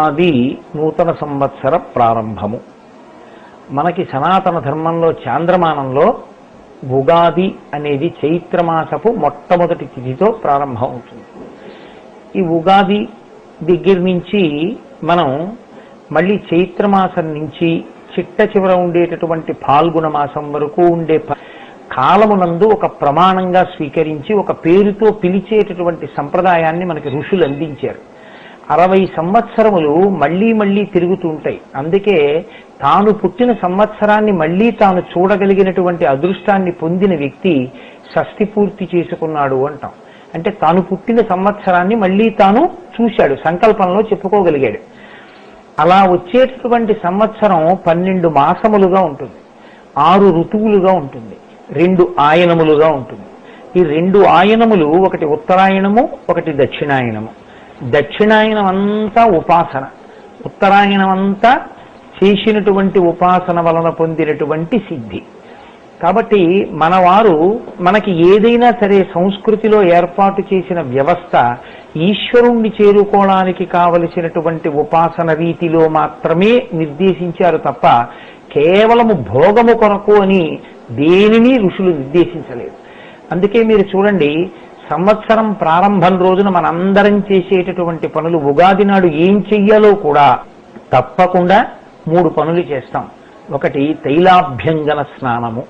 ఉగాది నూతన సంవత్సర ప్రారంభము. మనకి సనాతన ధర్మంలో చాంద్రమానంలో ఉగాది అనేది చైత్రమాసపు మొట్టమొదటి తిథితో ప్రారంభం అవుతుంది. ఈ ఉగాది దగ్గర నుంచి మనం మళ్ళీ చైత్రమాసం నుంచి చిట్ట చివర ఉండేటటువంటి ఫాల్గుణ మాసం వరకు ఉండే కాలమునందు ఒక ప్రమాణంగా స్వీకరించి ఒక పేరుతో పిలిచేటటువంటి సంప్రదాయాన్ని మనకి ఋషులు అందించారు. 60 సంవత్సరములు మళ్లీ మళ్లీ తిరుగుతుంటాయి. అందుకే తాను పుట్టిన సంవత్సరాన్ని మళ్లీ తాను చూడగలిగినటువంటి అదృష్టాన్ని పొందిన వ్యక్తి షష్ఠి పూర్తి చేసుకున్నాడు అంటాం. అంటే తాను పుట్టిన సంవత్సరాన్ని మళ్లీ తాను చూశాడు, సంకల్పంలో చెప్పుకోగలిగాడు. అలా వచ్చేటటువంటి సంవత్సరం 12 మాసములుగా ఉంటుంది, 6 ఋతువులుగా ఉంటుంది, 2 ఆయనములుగా ఉంటుంది. ఈ 2 ఆయనములు, ఒకటి ఉత్తరాయణము, ఒకటి దక్షిణాయనము. దక్షిణాయనం అంతా ఉపాసన, ఉత్తరాయణం అంతా చేసినటువంటి ఉపాసన వలన పొందినటువంటి సిద్ధి. కాబట్టి మనకి ఏదైనా సరే సంస్కృతిలో ఏర్పాటు చేసిన వ్యవస్థ ఈశ్వరుణ్ణి చేరుకోవడానికి కావలసినటువంటి ఉపాసన రీతిలో మాత్రమే నిర్దేశించారు తప్ప కేవలము భోగము కొరకు అని దేనిని ఋషులు నిర్దేశించలేదు. అందుకే మీరు చూడండి, సంవత్సరం ప్రారంభం రోజున మనందరం చేసేటటువంటి పనులు, ఉగాది నాడు ఏం చెయ్యాలో కూడా తప్పకుండా 3 పనులు చేస్తాం. ఒకటి తైలాభ్యంగన స్నానము.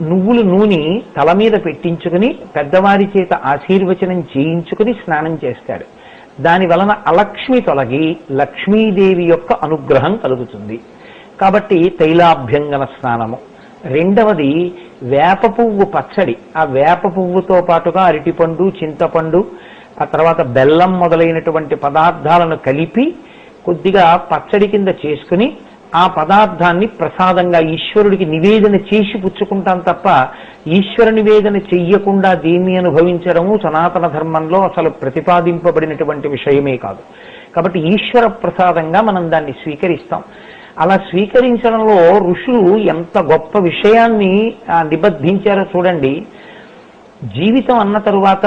నువ్వుల నూనె తల మీద పెట్టించుకుని పెద్దవారి చేత ఆశీర్వచనం చేయించుకుని స్నానం చేస్తాడు. దాని వలన అలక్ష్మి తొలగి లక్ష్మీదేవి యొక్క అనుగ్రహం కలుగుతుంది. కాబట్టి తైలాభ్యంగన స్నానము. రెండవది వేప పువ్వు పచ్చడి. ఆ వేప పువ్వుతో పాటుగా అరటిపండు, చింతపండు, ఆ తర్వాత బెల్లం మొదలైనటువంటి పదార్థాలను కలిపి కొద్దిగా పచ్చడి కింద చేసుకుని ఆ పదార్థాన్ని ప్రసాదంగా ఈశ్వరుడికి నివేదన చేసి పుచ్చుకుంటాం తప్ప ఈశ్వర నివేదన చెయ్యకుండా దీన్ని అనుభవించడము సనాతన ధర్మంలో అసలు ప్రతిపాదింపబడినటువంటి విషయమే కాదు. కాబట్టి ఈశ్వర ప్రసాదంగా మనం దాన్ని స్వీకరిస్తాం. అలా స్వీకరించడంలో ఋషులు ఎంత గొప్ప విషయాన్ని నిబద్ధించారో చూడండి. జీవితం అన్న తరువాత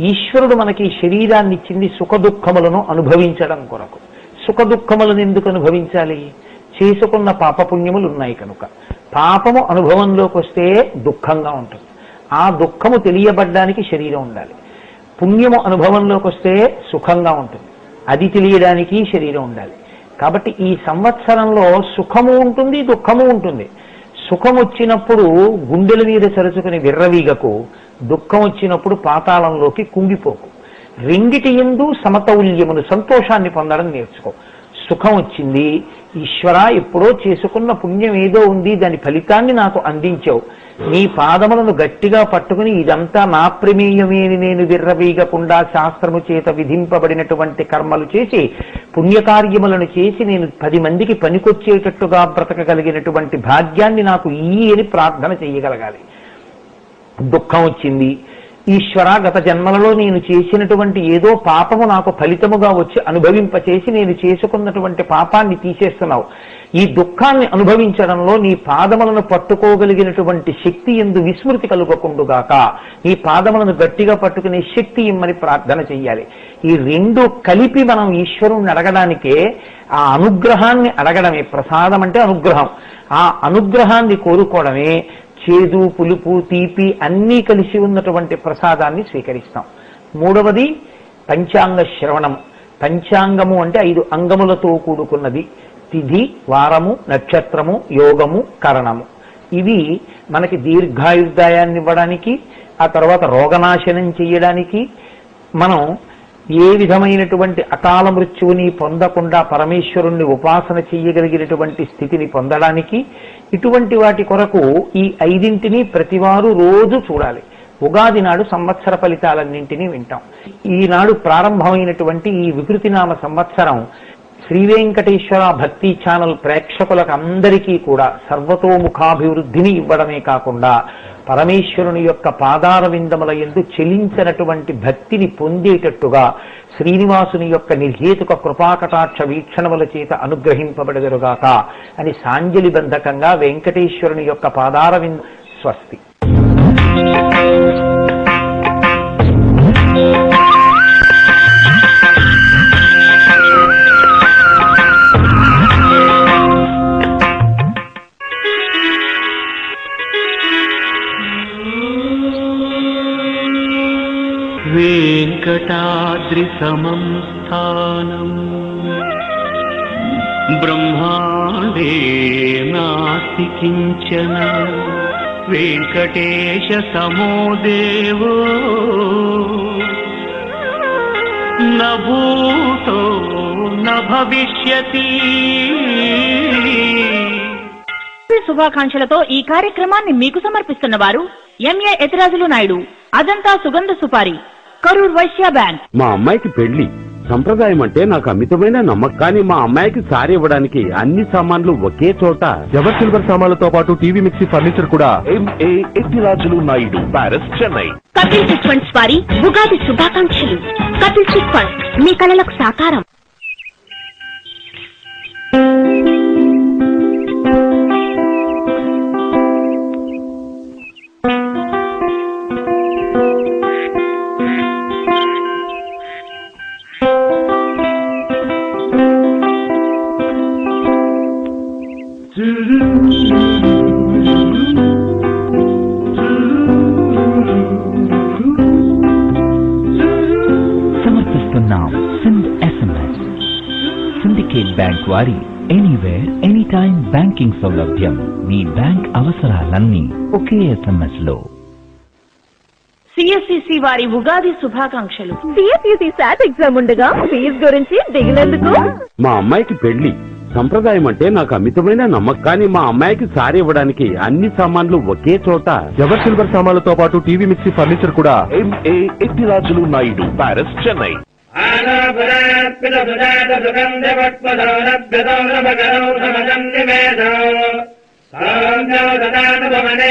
ఈశ్వరుడు మనకి శరీరాన్ని ఇచ్చింది సుఖ దుఃఖములను అనుభవించడం కొరకు. సుఖ దుఃఖములను ఎందుకు అనుభవించాలి? చేసుకున్న పాపపుణ్యములు ఉన్నాయి కనుక. పాపము అనుభవంలోకి వస్తే దుఃఖంగా ఉంటుంది, ఆ దుఃఖము తెలియబడ్డానికి శరీరం ఉండాలి. పుణ్యము అనుభవంలోకి వస్తే సుఖంగా ఉంటుంది, అది తెలియడానికి శరీరం ఉండాలి. కాబట్టి ఈ సంవత్సరంలో సుఖము ఉంటుంది, దుఃఖము ఉంటుంది. సుఖం వచ్చినప్పుడు గుండెల మీద సరుచుకుని విర్రవీగకు, దుఃఖం వచ్చినప్పుడు పాతాళంలోకి కుంగిపోకు. రెండిటి యందు సమతౌల్యమును, సంతోషాన్ని పొందడం నేర్చుకో. సుఖం వచ్చింది, ఈశ్వర ఎప్పుడో చేసుకున్న పుణ్యం ఏదో ఉంది, దాని ఫలితాన్ని నాకు అందించావు. నీ పాదములను గట్టిగా పట్టుకుని ఇదంతా నా ప్రమేయమేని నేను విర్రవీగకుండా శాస్త్రము చేత విధింపబడినటువంటి కర్మలు చేసి పుణ్యకార్యములను చేసి నేను 10 మందికి పనికొచ్చేటట్టుగా బ్రతకగలిగినటువంటి భాగ్యాన్ని నాకు అని ప్రార్థన చేయగలగాలి. దుఃఖం వచ్చింది, ఈశ్వర గత జన్మలలో నేను చేసినటువంటి ఏదో పాపము నాకు ఫలితముగా వచ్చి అనుభవింపచేసి నేను చేసుకున్నటువంటి పాపాన్ని తీసేస్తున్నావు. ఈ దుఃఖాన్ని అనుభవించడంలో నీ పాదములను పట్టుకోగలిగినటువంటి శక్తి యందు విస్మృతి కలుగకుండుగాక, నీ పాదములను గట్టిగా పట్టుకునే శక్తి ఇమ్మని ప్రార్థన చెయ్యాలి. ఈ 2 కలిపి మనం ఈశ్వరుణ్ణి అడగడానికే, ఆ అనుగ్రహాన్ని అడగడమే. ప్రసాదం అంటే అనుగ్రహం. ఆ అనుగ్రహాన్ని కోరుకోవడమే చేదు, పులుపు, తీపి అన్నీ కలిసి ఉన్నటువంటి ప్రసాదాన్ని స్వీకరిస్తాం. మూడవది పంచాంగ శ్రవణము. పంచాంగము అంటే 5 అంగములతో కూడుకున్నది. తిథి, వారము, నక్షత్రము, యోగము, కరణము. ఇవి మనకి దీర్ఘాయుర్దాయాన్ని ఇవ్వడానికి, ఆ తర్వాత రోగనాశనం చేయడానికి, మనం ఏ విధమైనటువంటి అకాల మృత్యువుని పొందకుండా పరమేశ్వరుణ్ణి ఉపాసన చెయ్యగలిగినటువంటి స్థితిని పొందడానికి, ఇటువంటి వాటి కొరకు ఈ 5ంటిని ప్రతివారు రోజు చూడాలి. ఉగాది నాడు సంవత్సర ఫలితాలన్నింటినీ వింటాం. ఈనాడు ప్రారంభమైనటువంటి ఈ వికృతినామ సంవత్సరం శ్రీ వెంకటేశ్వర భక్తి ఛానల్ ప్రేక్షకులకు అందరికీ కూడా సర్వతోముఖాభివృద్ధిని ఇవ్వడమే కాకుండా పరమేశ్వరుని యొక్క పాదార విందముల యందు చెలించినటువంటి భక్తిని పొందేటట్టుగా శ్రీనివాసుని యొక్క నిర్హేతుక కృపాకటాక్ష వీక్షణముల చేత అనుగ్రహింపబడెదరుగాక అని సాంజలి బంధకంగా వెంకటేశ్వరుని యొక్క పాదార వింద. స్వస్తి. వెంకటాద్రి సమం స్థానం బ్రహ్మాండే నాస్తి కించన వెంకటేశ సమో దేవో న భూతో న భవిష్యతి. శుభాకాంక్షలతో ఈ కార్యక్రమాన్ని మీకు సమర్పిస్తున్న వారు ఎంఏ ఎతిరాజులు నాయుడు, అజంతా సుగంధ సుపారి, కరూర్ వైశ్య బ్యాంక్. మా అమ్మాయికి పెళ్లి సంప్రదాయం అంటే నాకు అమితమైన నమ్మకం. కానీ మా అమ్మాయికి సారీ ఇవ్వడానికి అన్ని సామాన్లు ఒకే చోట, ఎవర్ సిల్వర్ సామాన్లతో పాటు టీవీ మిక్సీ ఫర్నిచర్ కూడా MA Ethirajulu Naidu, Parrys, Chennai. Kapil chit funds వారి ఉగాది శుభాకాంక్షలు. కపిల్ చిట్ ఫండ్స్ మీ కలలకు సాకారం. సమర్పిస్తున్నాం సింధ్ SMS. సిండికేట్ బ్యాంక్ వారి ఎనీవేర్ ఎనీటైమ్ బ్యాంకింగ్ సౌలభ్యం. మీ బ్యాంక్ అవసరాలన్నీ ఒకే SMS లో. సిఎస్సిసి వారి ఉగాది శుభాకాంక్షలు. సిఎస్ఈసి సాట్ ఎగ్జామ్ ఉండగా ఫీజు గురించి దిగినందుకు. మా అమ్మాయికి పెళ్లి సంప్రదాయం అంటే నాకు అమితమైన నమ్మకం. కానీ మా అమ్మాయికి సారీ ఇవ్వడానికి అన్ని సామాన్లు ఒకే చోట, ఎవర్ సిల్వర్ సామాన్లతో పాటు టీవీ మిక్సీ ఫర్నిచర్ కూడా ఎంఏ ఎత్తిరాజులు నాయుడు, ప్యారిస్, చెన్నై. భవనే